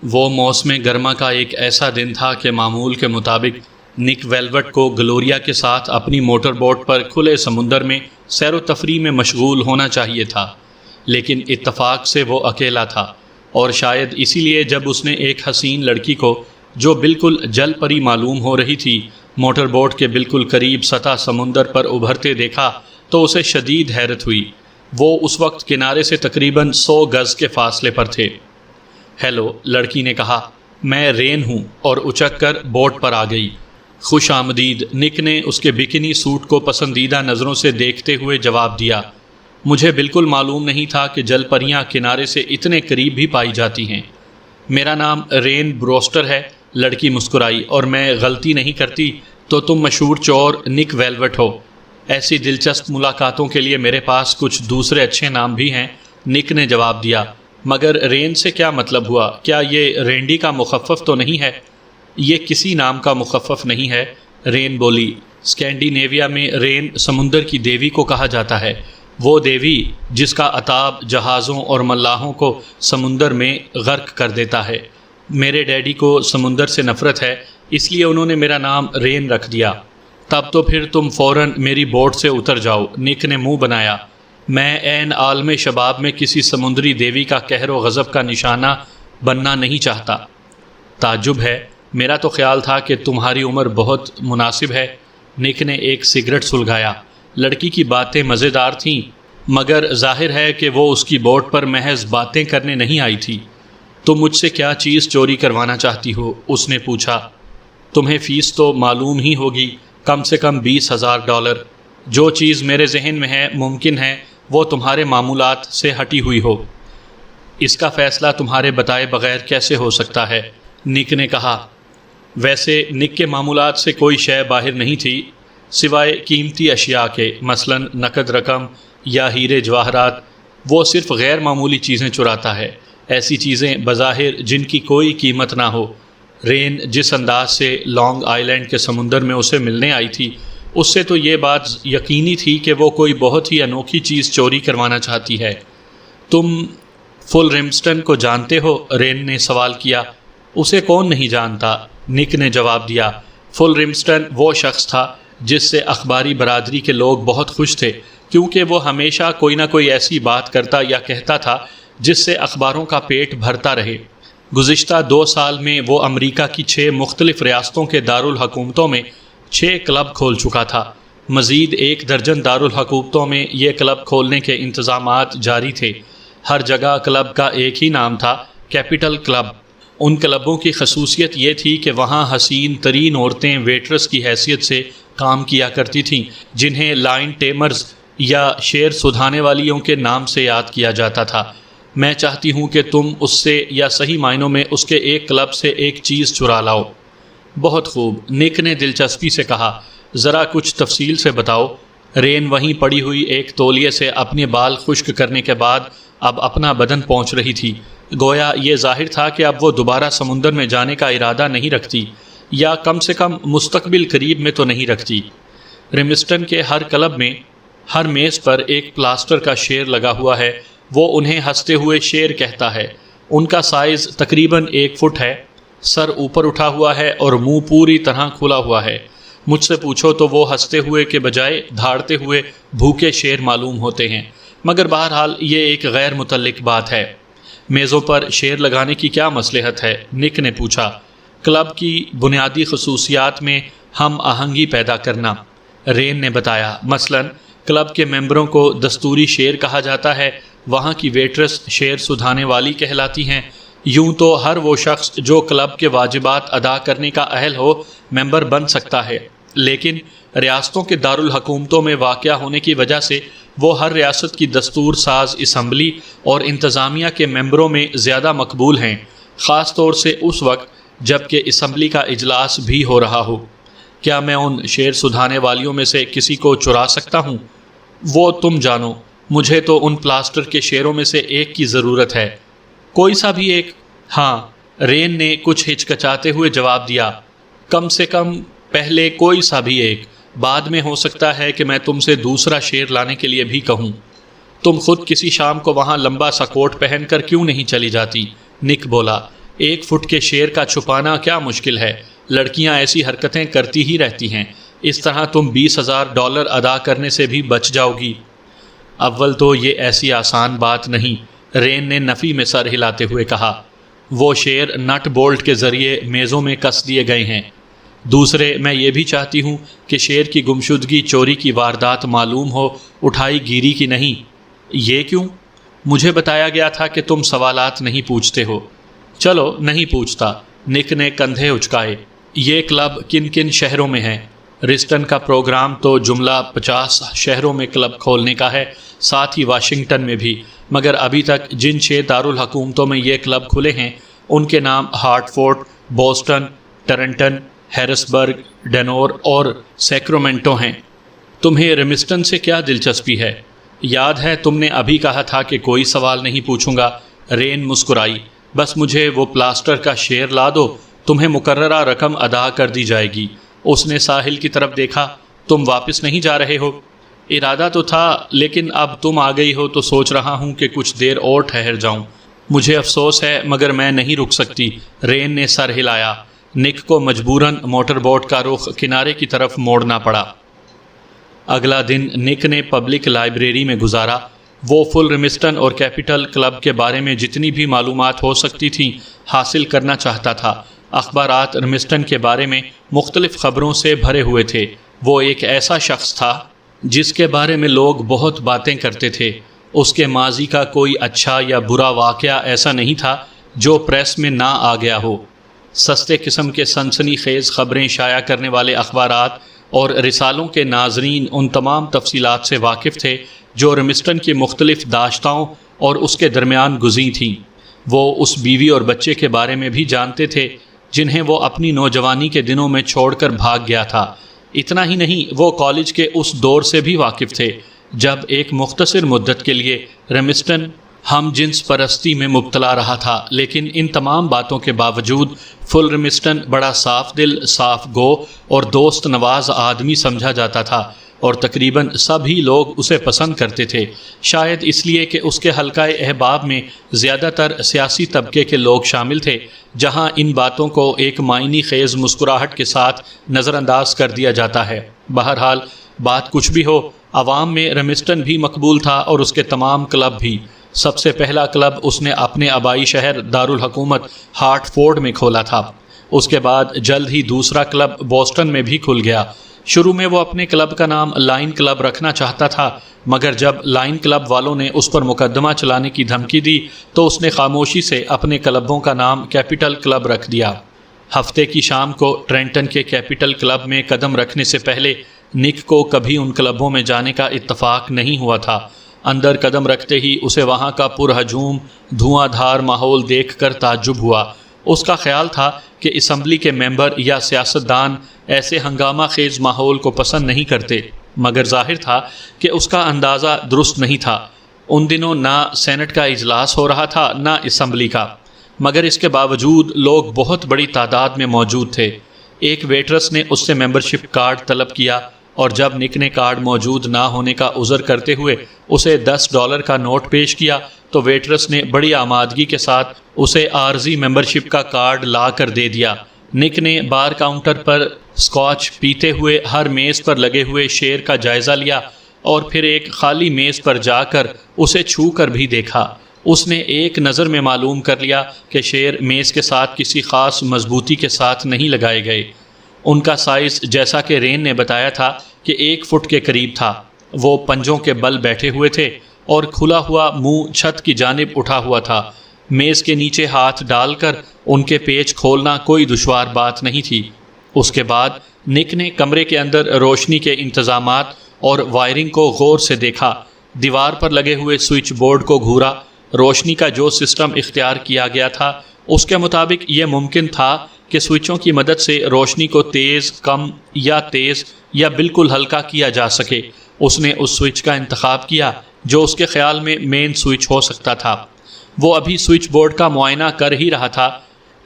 وہ موسم گرما کا ایک ایسا دن تھا کہ معمول کے مطابق نک ویلوٹ کو گلوریا کے ساتھ اپنی موٹر بوٹ پر کھلے سمندر میں سیر و تفریح میں مشغول ہونا چاہیے تھا، لیکن اتفاق سے وہ اکیلا تھا، اور شاید اسی لیے جب اس نے ایک حسین لڑکی کو جو بالکل جل پری معلوم ہو رہی تھی موٹر بوٹ کے بالکل قریب سطح سمندر پر ابھرتے دیکھا تو اسے شدید حیرت ہوئی۔ وہ اس وقت کنارے سے تقریباً 100 گز کے فاصلے پر تھے۔ ہیلو، لڑکی نے کہا، میں رین ہوں، اور اچک کر بوٹ پر آ گئی۔ خوش آمدید، نک نے اس کے بکنی سوٹ کو پسندیدہ نظروں سے دیکھتے ہوئے جواب دیا۔ مجھے بالکل معلوم نہیں تھا کہ جل پریاں کنارے سے اتنے قریب بھی پائی جاتی ہیں۔ میرا نام رین بروسٹر ہے، لڑکی مسکرائی، اور میں غلطی نہیں کرتی تو تم مشہور چور نک ویلوٹ ہو۔ ایسی دلچسپ ملاقاتوں کے لیے میرے پاس کچھ دوسرے اچھے نام بھی ہیں، نک نے جواب دیا۔ مگر رین سے کیا مطلب ہوا؟ کیا یہ رینڈی کا مخفف تو نہیں ہے؟ یہ کسی نام کا مخفف نہیں ہے، رین بولی۔ اسکینڈینیویا میں رین سمندر کی دیوی کو کہا جاتا ہے، وہ دیوی جس کا عطاب جہازوں اور ملاحوں کو سمندر میں غرق کر دیتا ہے۔ میرے ڈیڈی کو سمندر سے نفرت ہے، اس لیے انہوں نے میرا نام رین رکھ دیا۔ تب تو پھر تم فوراً میری بوٹ سے اتر جاؤ، نک نے منہ بنایا۔ میں عین عالم شباب میں کسی سمندری دیوی کا قہر و غضب کا نشانہ بننا نہیں چاہتا۔ تعجب ہے، میرا تو خیال تھا کہ تمہاری عمر بہت مناسب ہے۔ نک نے ایک سگریٹ سلگایا۔ لڑکی کی باتیں مزیدار تھیں، مگر ظاہر ہے کہ وہ اس کی بوٹ پر محض باتیں کرنے نہیں آئی تھی۔ تم مجھ سے کیا چیز چوری کروانا چاہتی ہو؟ اس نے پوچھا۔ تمہیں فیس تو معلوم ہی ہوگی، کم سے کم $20,000۔ جو چیز میرے ذہن میں ہے ممکن ہے وہ تمہارے معمولات سے ہٹی ہوئی ہو۔ اس کا فیصلہ تمہارے بتائے بغیر کیسے ہو سکتا ہے؟ نک نے کہا۔ ویسے نک کے معمولات سے کوئی شے باہر نہیں تھی سوائے قیمتی اشیاء کے، مثلاً نقد رقم یا ہیرے جواہرات۔ وہ صرف غیر معمولی چیزیں چراتا ہے، ایسی چیزیں بظاہر جن کی کوئی قیمت نہ ہو۔ رین جس انداز سے لانگ آئی لینڈ کے سمندر میں اسے ملنے آئی تھی، اس سے تو یہ بات یقینی تھی کہ وہ کوئی بہت ہی انوکھی چیز چوری کروانا چاہتی ہے۔ تم فل رمسٹن کو جانتے ہو؟ رین نے سوال کیا۔ اسے کون نہیں جانتا، نک نے جواب دیا۔ فل رمسٹن وہ شخص تھا جس سے اخباری برادری کے لوگ بہت خوش تھے، کیونکہ وہ ہمیشہ کوئی نہ کوئی ایسی بات کرتا یا کہتا تھا جس سے اخباروں کا پیٹ بھرتا رہے۔ گزشتہ 2 سال میں وہ امریکہ کی 6 مختلف ریاستوں کے دارالحکومتوں میں 6 کلب کھول چکا تھا۔ مزید 1 درجن دارالحکومتوں میں یہ کلب کھولنے کے انتظامات جاری تھے۔ ہر جگہ کلب کا ایک ہی نام تھا، کیپٹل کلب۔ ان کلبوں کی خصوصیت یہ تھی کہ وہاں حسین ترین عورتیں ویٹرس کی حیثیت سے کام کیا کرتی تھیں، جنہیں لائن ٹیمرز یا شیر سدھانے والیوں کے نام سے یاد کیا جاتا تھا۔ میں چاہتی ہوں کہ تم اس سے، یا صحیح معنوں میں اس کے ایک کلب سے، ایک چیز چرا لاؤ۔ بہت خوب، نک نے دلچسپی سے کہا، ذرا کچھ تفصیل سے بتاؤ۔ رین وہیں پڑی ہوئی ایک تولیے سے اپنے بال خشک کرنے کے بعد اب اپنا بدن پہنچ رہی تھی، گویا یہ ظاہر تھا کہ اب وہ دوبارہ سمندر میں جانے کا ارادہ نہیں رکھتی، یا کم سے کم مستقبل قریب میں تو نہیں رکھتی۔ رمسٹن کے ہر کلب میں ہر میز پر ایک پلاسٹر کا شیر لگا ہوا ہے، وہ انہیں ہنستے ہوئے شیر کہتا ہے۔ ان کا سائز تقریباً 1 فٹ ہے، سر اوپر اٹھا ہوا ہے اور منہ پوری طرح کھلا ہوا ہے۔ مجھ سے پوچھو تو وہ ہنستے ہوئے کے بجائے دھاڑتے ہوئے بھوکے شیر معلوم ہوتے ہیں، مگر بہرحال یہ ایک غیر متعلق بات ہے۔ میزوں پر شیر لگانے کی کیا مصلحت ہے؟ نک نے پوچھا۔ کلب کی بنیادی خصوصیات میں ہم آہنگی پیدا کرنا، رین نے بتایا۔ مثلاً کلب کے ممبروں کو دستوری شیر کہا جاتا ہے، وہاں کی ویٹرس شیر سدھانے والی کہلاتی ہیں۔ یوں تو ہر وہ شخص جو کلب کے واجبات ادا کرنے کا اہل ہو ممبر بن سکتا ہے، لیکن ریاستوں کے دارالحکومتوں میں واقع ہونے کی وجہ سے وہ ہر ریاست کی دستور ساز اسمبلی اور انتظامیہ کے ممبروں میں زیادہ مقبول ہیں، خاص طور سے اس وقت جب کہ اسمبلی کا اجلاس بھی ہو رہا ہو۔ کیا میں ان شیر سدھانے والیوں میں سے کسی کو چرا سکتا ہوں؟ وہ تم جانو، مجھے تو ان پلاسٹر کے شیروں میں سے ایک کی ضرورت ہے۔ کوئی سا بھی ایک؟ ہاں، رین نے کچھ ہچکچاتے ہوئے جواب دیا۔ کم سے کم پہلے کوئی سا بھی ایک، بعد میں ہو سکتا ہے کہ میں تم سے دوسرا شیر لانے کے لیے بھی کہوں۔ تم خود کسی شام کو وہاں لمبا سا کوٹ پہن کر کیوں نہیں چلی جاتی؟ نک بولا۔ 1 فٹ کے شیر کا چھپانا کیا مشکل ہے، لڑکیاں ایسی حرکتیں کرتی ہی رہتی ہیں، اس طرح تم $20,000 ادا کرنے سے بھی بچ جاؤ گی۔ اول تو یہ ایسی آسان بات نہیں، رین نے نفی میں سر ہلاتے ہوئے کہا۔ وہ شیر نٹ بولٹ کے ذریعے میزوں میں کس دیے گئے ہیں۔ دوسرے، میں یہ بھی چاہتی ہوں کہ شیر کی گمشدگی چوری کی واردات معلوم ہو، اٹھائی گیری کی نہیں۔ یہ کیوں؟ مجھے بتایا گیا تھا کہ تم سوالات نہیں پوچھتے ہو۔ چلو نہیں پوچھتا، نک نے کندھے اچکائے۔ یہ کلب کن کن شہروں میں ہے؟ رسٹن کا پروگرام تو جملہ 50 شہروں میں کلب کھولنے کا ہے، ساتھ ہی واشنگٹن میں بھی، مگر ابھی تک جن 6 دارالحکومتوں میں یہ کلب کھلے ہیں ان کے نام ہارٹ فورڈ، بوسٹن، ٹرنٹن، ہیرسبرگ، ڈینور اور سیکرومنٹو ہیں۔ تمہیں رمسٹن سے کیا دلچسپی ہے؟ یاد ہے تم نے ابھی کہا تھا کہ کوئی سوال نہیں پوچھوں گا۔ رین مسکرائی۔ بس مجھے وہ پلاسٹر کا شیر لا دو، تمہیں مقررہ رقم ادا کر دی جائے گی۔ اس نے ساحل کی طرف دیکھا۔ تم واپس نہیں جا رہے ہو؟ ارادہ تو تھا، لیکن اب تم آ گئی ہو تو سوچ رہا ہوں کہ کچھ دیر اور ٹھہر جاؤں۔ مجھے افسوس ہے مگر میں نہیں رک سکتی۔ رین نے سر ہلایا۔ نک کو مجبوراً موٹر بوٹ کا رخ کنارے کی طرف موڑنا پڑا۔ اگلا دن نک نے پبلک لائبریری میں گزارا۔ وہ فل رمسٹن اور کیپٹل کلب کے بارے میں جتنی بھی معلومات ہو سکتی تھیں حاصل کرنا چاہتا تھا۔ اخبارات رمسٹن کے بارے میں مختلف خبروں سے بھرے ہوئے تھے۔ وہ ایک ایسا شخص تھا جس کے بارے میں لوگ بہت باتیں کرتے تھے۔ اس کے ماضی کا کوئی اچھا یا برا واقعہ ایسا نہیں تھا جو پریس میں نہ آ گیا ہو۔ سستے قسم کے سنسنی خیز خبریں شائع کرنے والے اخبارات اور رسالوں کے ناظرین ان تمام تفصیلات سے واقف تھے جو رمسٹن کی مختلف داشتاؤں اور اس کے درمیان گزری تھیں۔ وہ اس بیوی اور بچے کے بارے میں بھی جانتے تھے جنہیں وہ اپنی نوجوانی کے دنوں میں چھوڑ کر بھاگ گیا تھا۔ اتنا ہی نہیں، وہ کالج کے اس دور سے بھی واقف تھے جب ایک مختصر مدت کے لیے رمسٹن ہم جنس پرستی میں مبتلا رہا تھا، لیکن ان تمام باتوں کے باوجود فل رمسٹن بڑا صاف دل، صاف گو اور دوست نواز آدمی سمجھا جاتا تھا، اور تقریباً سبھی لوگ اسے پسند کرتے تھے، شاید اس لیے کہ اس کے حلقہ احباب میں زیادہ تر سیاسی طبقے کے لوگ شامل تھے، جہاں ان باتوں کو ایک معنی خیز مسکراہٹ کے ساتھ نظر انداز کر دیا جاتا ہے۔ بہرحال بات کچھ بھی ہو، عوام میں رمسٹن بھی مقبول تھا اور اس کے تمام کلب بھی۔ سب سے پہلا کلب اس نے اپنے آبائی شہر دارالحکومت ہارٹ فورڈ میں کھولا تھا۔ اس کے بعد جلد ہی دوسرا کلب بوسٹن میں بھی کھل گیا۔ شروع میں وہ اپنے کلب کا نام لائن کلب رکھنا چاہتا تھا، مگر جب لائن کلب والوں نے اس پر مقدمہ چلانے کی دھمکی دی تو اس نے خاموشی سے اپنے کلبوں کا نام کیپٹل کلب رکھ دیا۔ ہفتے کی شام کو ٹرینٹن کے کیپٹل کلب میں قدم رکھنے سے پہلے نک کو کبھی ان کلبوں میں جانے کا اتفاق نہیں ہوا تھا۔ اندر قدم رکھتے ہی اسے وہاں کا پرہجوم دھواں دھار ماحول دیکھ کر تعجب ہوا۔ اس کا خیال تھا کہ اسمبلی کے ممبر یا سیاستدان ایسے ہنگامہ خیز ماحول کو پسند نہیں کرتے، مگر ظاہر تھا کہ اس کا اندازہ درست نہیں تھا۔ ان دنوں نہ سینٹ کا اجلاس ہو رہا تھا نہ اسمبلی کا، مگر اس کے باوجود لوگ بہت بڑی تعداد میں موجود تھے۔ ایک ویٹرس نے اس سے ممبرشپ کارڈ طلب کیا، اور جب نک نے کارڈ موجود نہ ہونے کا عذر کرتے ہوئے اسے $10 کا نوٹ پیش کیا تو ویٹرس نے بڑی آمادگی کے ساتھ اسے عارضی ممبرشپ کا کارڈ لا کر دے دیا۔ نک نے بار کاؤنٹر پر اسکاچ پیتے ہوئے ہر میز پر لگے ہوئے شیر کا جائزہ لیا اور پھر ایک خالی میز پر جا کر اسے چھو کر بھی دیکھا۔ اس نے ایک نظر میں معلوم کر لیا کہ شیر میز کے ساتھ کسی خاص مضبوطی کے ساتھ نہیں لگائے گئے۔ ان کا سائز جیسا کہ رین نے بتایا تھا کہ 1 فٹ کے قریب تھا۔ وہ پنجوں کے بل بیٹھے ہوئے تھے اور کھلا ہوا منہ چھت کی جانب اٹھا ہوا تھا۔ میز کے نیچے ہاتھ ڈال کر ان کے پیچ کھولنا کوئی دشوار بات نہیں تھی۔ اس کے بعد نک نے کمرے کے اندر روشنی کے انتظامات اور وائرنگ کو غور سے دیکھا۔ دیوار پر لگے ہوئے سوئچ بورڈ کو گھورا۔ روشنی کا جو سسٹم اختیار کیا گیا تھا اس کے مطابق یہ ممکن تھا کہ سوئچوں کی مدد سے روشنی کو تیز، کم تیز یا بالکل ہلکا کیا جا سکے۔ اس نے اس سوئچ کا انتخاب کیا جو اس کے خیال میں مین سوئچ ہو سکتا تھا۔ وہ ابھی سوئچ بورڈ کا معائنہ کر ہی رہا تھا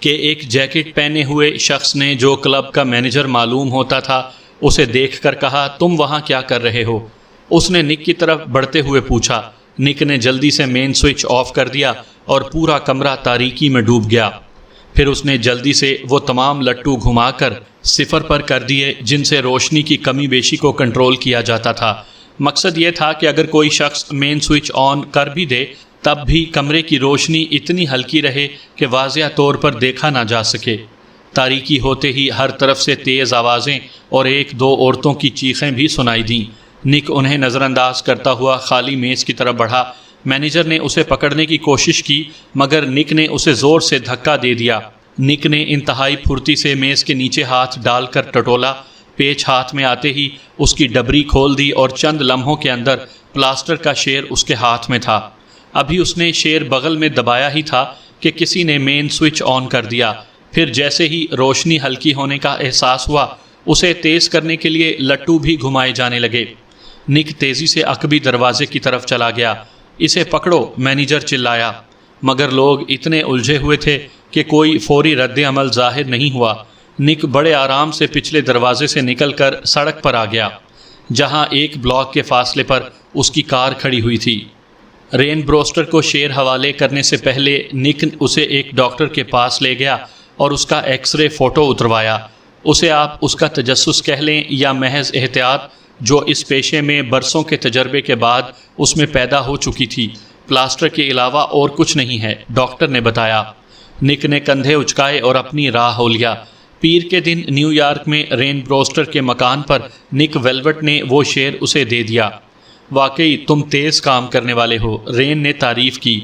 کہ ایک جیکٹ پہنے ہوئے شخص نے، جو کلب کا مینیجر معلوم ہوتا تھا، اسے دیکھ کر کہا، تم وہاں کیا کر رہے ہو؟ اس نے نک کی طرف بڑھتے ہوئے پوچھا۔ نک نے جلدی سے مین سوئچ آف کر دیا اور پورا کمرہ تاریکی میں ڈوب گیا۔ پھر اس نے جلدی سے وہ تمام لٹو گھما کر صفر پر کر دیے جن سے روشنی کی کمی بیشی کو کنٹرول کیا جاتا تھا۔ مقصد یہ تھا کہ اگر کوئی شخص مین سوئچ آن کر بھی دے تب بھی کمرے کی روشنی اتنی ہلکی رہے کہ واضح طور پر دیکھا نہ جا سکے۔ تاریکی ہوتے ہی ہر طرف سے تیز آوازیں اور ایک دو عورتوں کی چیخیں بھی سنائی دیں۔ نک انہیں نظر انداز کرتا ہوا خالی میز کی طرف بڑھا۔ مینیجر نے اسے پکڑنے کی کوشش کی مگر نک نے اسے زور سے دھکا دے دیا۔ نک نے انتہائی پھرتی سے میز کے نیچے ہاتھ ڈال کر ٹٹولا۔ پیچ ہاتھ میں آتے ہی اس کی ڈبری کھول دی اور چند لمحوں کے اندر پلاسٹر کا شیر اس کے ہاتھ میں تھا۔ ابھی اس نے شیر بغل میں دبایا ہی تھا کہ کسی نے مین سوئچ آن کر دیا۔ پھر جیسے ہی روشنی ہلکی ہونے کا احساس ہوا اسے تیز کرنے کے لیے لٹو بھی گھمائے جانے لگے۔ نک تیزی سے عقبی دروازے کی طرف چلا گیا۔ اسے پکڑو، مینیجر چلایا، مگر لوگ اتنے الجھے ہوئے تھے کہ کوئی فوری رد عمل ظاہر نہیں ہوا۔ نک بڑے آرام سے پچھلے دروازے سے نکل کر سڑک پر آ گیا جہاں ایک بلاک کے فاصلے پر اس کی کار کھڑی ہوئی تھی۔ رین بروسٹر کو شیر حوالے کرنے سے پہلے نک اسے ایک ڈاکٹر کے پاس لے گیا اور اس کا ایکس رے فوٹو اتروایا۔ اسے آپ اس کا تجسس کہہ لیں یا محض احتیاط جو اس پیشے میں برسوں کے تجربے کے بعد اس میں پیدا ہو چکی تھی۔ پلاسٹر کے علاوہ اور کچھ نہیں ہے، ڈاکٹر نے بتایا۔ نک نے کندھے اچکائے اور اپنی راہ ہو لیا۔ پیر کے دن نیو یارک میں رین بروسٹر کے مکان پر نک ویلوٹ نے وہ شیر اسے دے دیا۔ واقعی تم تیز کام کرنے والے ہو، رین نے تعریف کی۔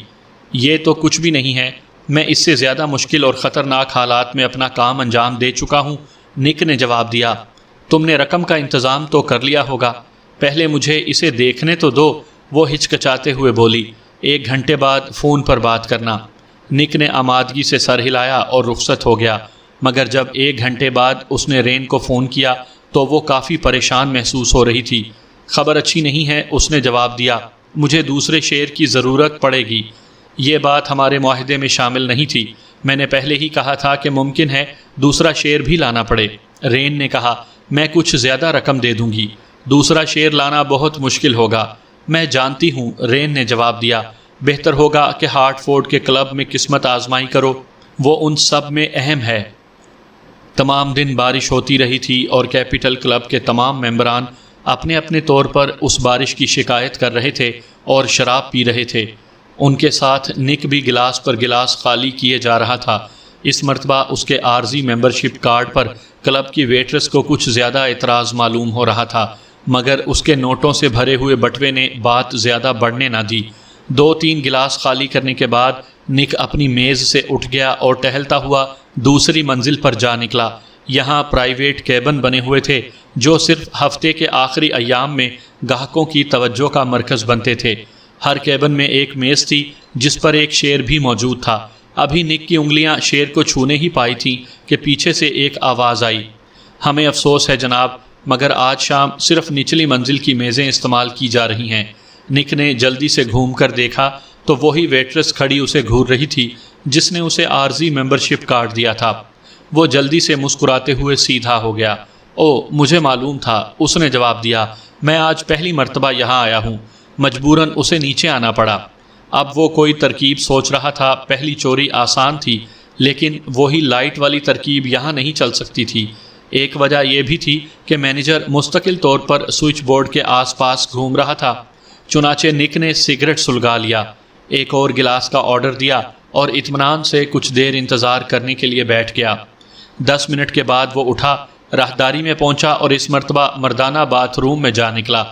یہ تو کچھ بھی نہیں ہے، میں اس سے زیادہ مشکل اور خطرناک حالات میں اپنا کام انجام دے چکا ہوں، نک نے جواب دیا۔ تم نے رقم کا انتظام تو کر لیا ہوگا، پہلے مجھے اسے دیکھنے تو دو، وہ ہچکچاتے ہوئے بولی۔ 1 گھنٹے بعد فون پر بات کرنا۔ نک نے آمادگی سے سر ہلایا اور رخصت ہو گیا، مگر جب 1 گھنٹے بعد اس نے رین کو فون کیا تو وہ کافی پریشان محسوس ہو رہی تھی۔ خبر اچھی نہیں ہے، اس نے جواب دیا، مجھے دوسرے شیر کی ضرورت پڑے گی۔ یہ بات ہمارے معاہدے میں شامل نہیں تھی، میں نے پہلے ہی کہا تھا کہ ممکن ہے دوسرا شیر بھی لانا پڑے۔ رین نے کہا، میں کچھ زیادہ رقم دے دوں گی، دوسرا شیر لانا بہت مشکل ہوگا۔ میں جانتی ہوں، رین نے جواب دیا، بہتر ہوگا کہ ہارٹ فورڈ کے کلب میں قسمت آزمائی کرو، وہ ان سب میں اہم ہے۔ تمام دن بارش ہوتی رہی تھی اور کیپٹل کلب کے تمام ممبران اپنے اپنے طور پر اس بارش کی شکایت کر رہے تھے اور شراب پی رہے تھے۔ ان کے ساتھ نک بھی گلاس پر گلاس خالی کیے جا رہا تھا۔ اس مرتبہ اس کے عارضی ممبرشپ کارڈ پر کلب کی ویٹرس کو کچھ زیادہ اعتراض معلوم ہو رہا تھا، مگر اس کے نوٹوں سے بھرے ہوئے بٹوے نے بات زیادہ بڑھنے نہ دی۔ 2-3 گلاس خالی کرنے کے بعد نک اپنی میز سے اٹھ گیا اور ٹہلتا ہوا دوسری منزل پر جا نکلا۔ یہاں پرائیویٹ کیبن بنے ہوئے تھے جو صرف ہفتے کے آخری ایام میں گاہکوں کی توجہ کا مرکز بنتے تھے۔ ہر کیبن میں ایک میز تھی جس پر ایک شیر بھی موجود تھا۔ ابھی نک کی انگلیاں شیر کو چھونے ہی پائی تھیں کہ پیچھے سے ایک آواز آئی، ہمیں افسوس ہے جناب، مگر آج شام صرف نچلی منزل کی میزیں استعمال کی جا رہی ہیں۔ نک نے جلدی سے گھوم کر دیکھا تو وہی ویٹرس کھڑی اسے گھور رہی تھی جس نے اسے عارضی ممبرشپ کارڈ دیا تھا۔ وہ جلدی سے مسکراتے ہوئے سیدھا ہو گیا۔ او، مجھے معلوم تھا، اس نے جواب دیا، میں آج پہلی مرتبہ یہاں آیا ہوں۔ مجبوراً اسے نیچے آنا پڑا۔ اب وہ کوئی ترکیب سوچ رہا تھا۔ پہلی چوری آسان تھی لیکن وہی لائٹ والی ترکیب یہاں نہیں چل سکتی تھی۔ ایک وجہ یہ بھی تھی کہ مینیجر مستقل طور پر سوئچ بورڈ کے آس پاس گھوم رہا تھا۔ چنانچہ نک نے سگریٹ سلگا لیا، ایک اور گلاس کا آرڈر دیا اور اطمینان سے کچھ دیر انتظار کرنے کے لیے بیٹھ گیا۔ 10 منٹ کے بعد وہ اٹھا، راہداری میں پہنچا اور اس مرتبہ مردانہ باتھ روم میں جا نکلا۔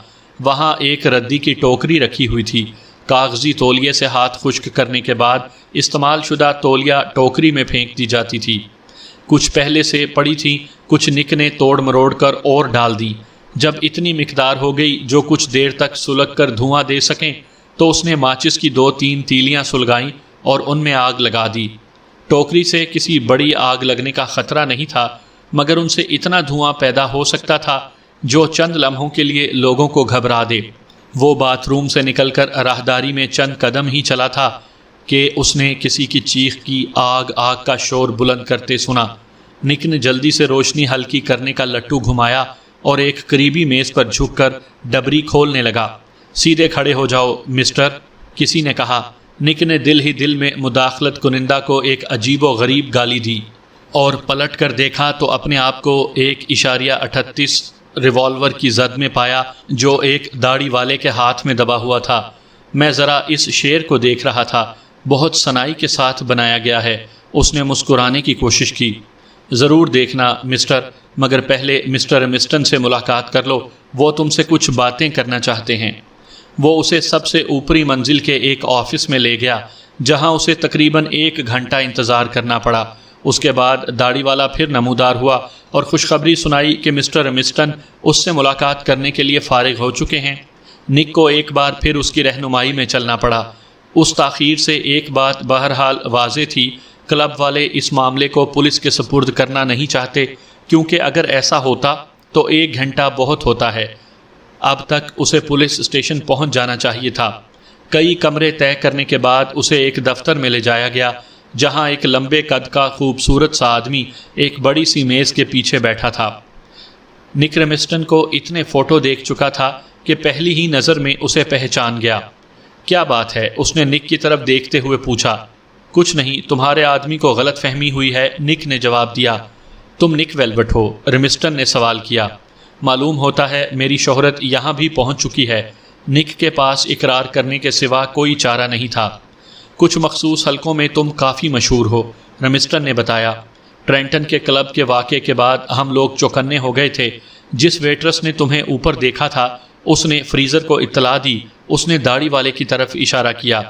وہاں ایک ردی کی ٹوکری رکھی ہوئی تھی۔ کاغذی تولیے سے ہاتھ خشک کرنے کے بعد استعمال شدہ تولیہ ٹوکری میں پھینک دی جاتی تھی۔ کچھ پہلے سے پڑی تھی، کچھ نک نے توڑ مروڑ کر اور ڈال دی۔ جب اتنی مقدار ہو گئی جو کچھ دیر تک سلگ کر دھواں دے سکیں تو اس نے ماچس کی 2-3 تیلیاں سلگائیں اور ان میں آگ لگا دی۔ ٹوکری سے کسی بڑی آگ لگنے کا خطرہ نہیں تھا، مگر ان سے اتنا دھواں پیدا ہو سکتا تھا جو چند لمحوں کے لیے لوگوں کو گھبرا دے۔ وہ باتھ روم سے نکل کر راہداری میں چند قدم ہی چلا تھا کہ اس نے کسی کی چیخ کی آگ آگ کا شور بلند کرتے سنا۔ نک نے جلدی سے روشنی ہلکی کرنے کا لٹو گھمایا اور ایک قریبی میز پر جھک کر ڈبری کھولنے لگا۔ سیدھے کھڑے ہو جاؤ مسٹر، کسی نے کہا۔ نک نے دل ہی دل میں مداخلت کنندہ کو ایک عجیب و غریب گالی دی اور پلٹ کر دیکھا تو اپنے آپ کو 1.38 ریوالور کی زد میں پایا جو ایک داڑھی والے کے ہاتھ میں دبا ہوا تھا۔ میں ذرا اس شیر کو دیکھ رہا تھا، بہت صنائی کے ساتھ بنایا گیا ہے۔ اس نے مسکرانے کی کوشش کی۔ ضرور دیکھنا مسٹر، مگر پہلے مسٹر رمسٹن سے ملاقات کر لو، وہ تم سے کچھ باتیں کرنا چاہتے ہیں۔ وہ اسے سب سے اوپری منزل کے ایک آفس میں لے گیا جہاں اسے تقریباً 1 گھنٹہ انتظار کرنا پڑا۔ اس کے بعد داڑھی والا پھر نمودار ہوا اور خوشخبری سنائی کہ مسٹر رمسٹن اس سے ملاقات کرنے کے لیے فارغ ہو چکے ہیں۔ نک کو ایک بار پھر اس کی رہنمائی میں چلنا پڑا۔ اس تاخیر سے ایک بات بہرحال واضح تھی، کلب والے اس معاملے کو پولیس کے سپرد کرنا نہیں چاہتے، کیونکہ اگر ایسا ہوتا تو 1 گھنٹہ بہت ہوتا ہے۔ اب تک اسے پولیس اسٹیشن پہنچ جانا چاہیے تھا۔ کئی کمرے طے کرنے کے بعد اسے ایک دفتر میں لے جایا گیا جہاں ایک لمبے قد کا خوبصورت سا آدمی ایک بڑی سی میز کے پیچھے بیٹھا تھا۔ نک رمسٹن کو اتنے فوٹو دیکھ چکا تھا کہ پہلی ہی نظر میں اسے پہچان گیا۔ کیا بات ہے؟ اس نے نک کی طرف دیکھتے ہوئے پوچھا۔ کچھ نہیں، تمہارے آدمی کو غلط فہمی ہوئی ہے، نک نے جواب دیا۔ تم نک ویلوٹ ہو؟ رمسٹن نے سوال کیا۔ معلوم ہوتا ہے میری شہرت یہاں بھی پہنچ چکی ہے۔ نک کے پاس اقرار کرنے کے سوا کوئی چارہ نہیں تھا۔ کچھ مخصوص حلقوں میں تم کافی مشہور ہو، رمسٹن نے بتایا۔ ٹرینٹن کے کلب کے واقعے کے بعد ہم لوگ چوکنے ہو گئے تھے۔ جس ویٹرس نے تمہیں اوپر دیکھا تھا اس نے فریزر کو اطلاع دی۔ اس نے داڑھی والے کی طرف اشارہ کیا۔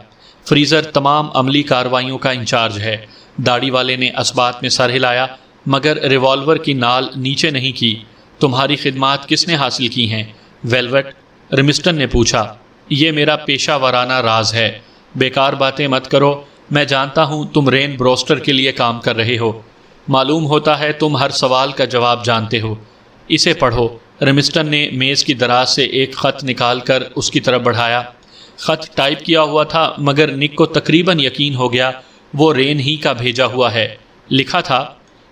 فریزر تمام عملی کارروائیوں کا انچارج ہے۔ داڑھی والے نے اثبات میں سر ہلایا مگر ریوالور کی نال نیچے نہیں کی۔ تمہاری خدمات کس نے حاصل کی ہیں؟ ویلوٹ، رمسٹن نے پوچھا۔ یہ میرا پیشہ ورانہ راز ہے، بیکار باتیں مت کرو۔ میں جانتا ہوں تم رین بروسٹر کے لیے کام کر رہے ہو۔ معلوم ہوتا ہے تم ہر سوال کا جواب جانتے ہو۔ اسے پڑھو۔ رمسٹن نے میز کی دراز سے ایک خط نکال کر اس کی طرف بڑھایا۔ خط ٹائپ کیا ہوا تھا مگر نک کو تقریباً یقین ہو گیا وہ رین ہی کا بھیجا ہوا ہے۔ لکھا تھا،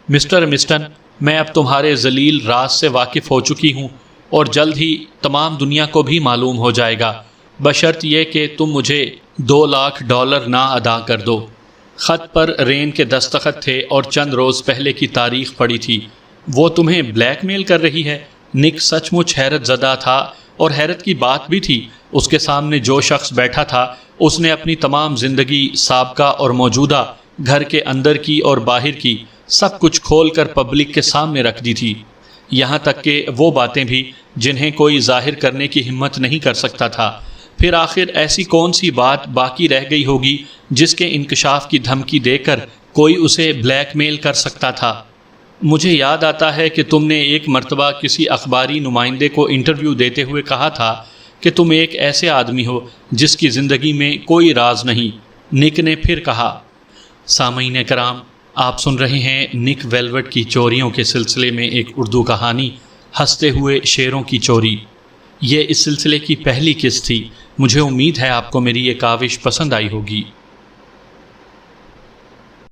مسٹر رمسٹن، میں اب تمہارے ذلیل راز سے واقف ہو چکی ہوں اور جلد ہی تمام دنیا کو بھی معلوم ہو جائے گا، بشرط یہ کہ تم مجھے $2,00,000 نہ ادا کر دو۔ خط پر رین کے دستخط تھے اور چند روز پہلے کی تاریخ پڑی تھی۔ وہ تمہیں بلیک میل کر رہی ہے؟ نک سچ مچ حیرت زدہ تھا، اور حیرت کی بات بھی تھی اس کے سامنے جو شخص بیٹھا تھا اس نے اپنی تمام زندگی، سابقہ اور موجودہ، گھر کے اندر کی اور باہر کی، سب کچھ کھول کر پبلک کے سامنے رکھ دی تھی، یہاں تک کہ وہ باتیں بھی جنہیں کوئی ظاہر کرنے کی ہمت نہیں کر سکتا تھا۔ پھر آخر ایسی کون سی بات باقی رہ گئی ہوگی جس کے انکشاف کی دھمکی دے کر کوئی اسے بلیک میل کر سکتا تھا؟ مجھے یاد آتا ہے کہ تم نے ایک مرتبہ کسی اخباری نمائندے کو انٹرویو دیتے ہوئے کہا تھا کہ تم ایک ایسے آدمی ہو جس کی زندگی میں کوئی راز نہیں، نک نے پھر کہا۔ سامعین کرام، آپ سن رہے ہیں نک ویلوٹ کی چوریوں کے سلسلے میں ایک اردو کہانی، ہنستے ہوئے شیروں کی چوری۔ یہ اس سلسلے کی پہلی قسط تھی۔ مجھے امید ہے آپ کو میری یہ کاوش پسند آئی ہوگی۔